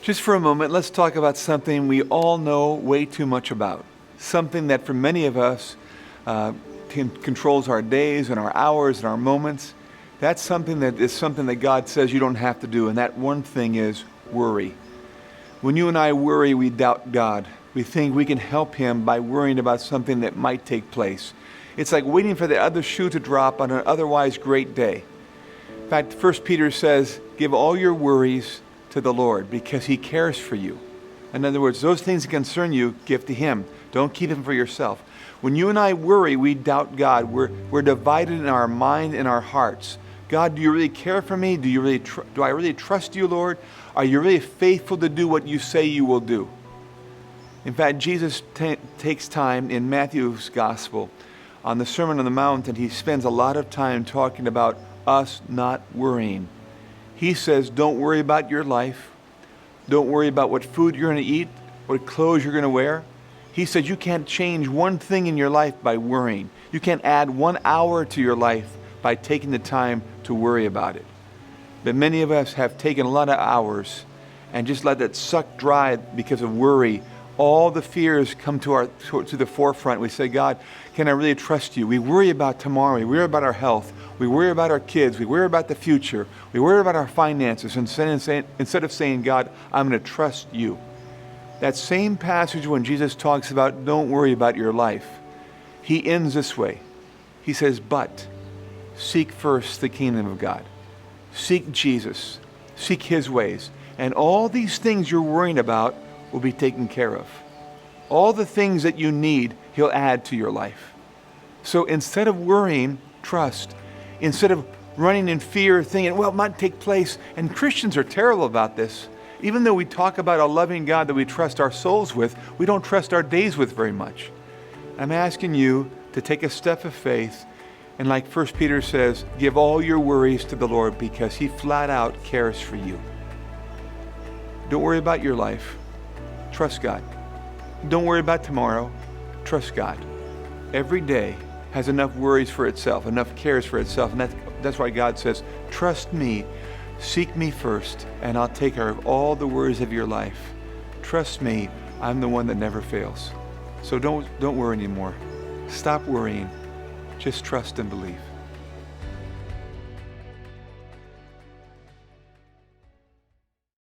Just for a moment, let's talk about something we all know way too much about. Something that for many of us controls our days and our hours and our moments. That's something that God says you don't have to do. And that one thing is worry. When you and I worry, we doubt God. We think we can help Him by worrying about something that might take place. It's like waiting for the other shoe to drop on an otherwise great day. In fact, 1 Peter says, give all your worries to the Lord because He cares for you. In other words, those things that concern you, give to Him. Don't keep them for yourself. When you and I worry, we doubt God. We're divided in our mind and our hearts. God, do you really care for me? Do I really trust you, Lord? Are you really faithful to do what you say you will do? In fact, Jesus takes time in Matthew's Gospel on the Sermon on the Mount, and He spends a lot of time talking about us not worrying. He says, don't worry about your life. Don't worry about what food you're going to eat, what clothes you're going to wear. He said you can't change one thing in your life by worrying. You can't add 1 hour to your life by taking the time to worry about it. But many of us have taken a lot of hours and just let that suck dry because of worry. All the fears come to the forefront. We say, God, can I really trust you? We worry about tomorrow. We worry about our health. We worry about our kids. We worry about the future. We worry about our finances. Instead of saying, God, I'm going to trust you. That same passage when Jesus talks about don't worry about your life, He ends this way. He says, but seek first the kingdom of God. Seek Jesus. Seek His ways. And all these things you're worrying about will be taken care of. All the things that you need, He'll add to your life. So instead of worrying, trust. Instead of running in fear, thinking, well, it might take place. And Christians are terrible about this. Even though we talk about a loving God that we trust our souls with, we don't trust our days with very much. I'm asking you to take a step of faith and, like 1 Peter says, give all your worries to the Lord because He flat out cares for you. Don't worry about your life. Trust God. Don't worry about tomorrow. Trust God. Every day has enough worries for itself, enough cares for itself. And that's why God says, trust me, seek me first, and I'll take care of all the worries of your life. Trust me, I'm the one that never fails. So don't worry anymore. Stop worrying. Just trust and believe.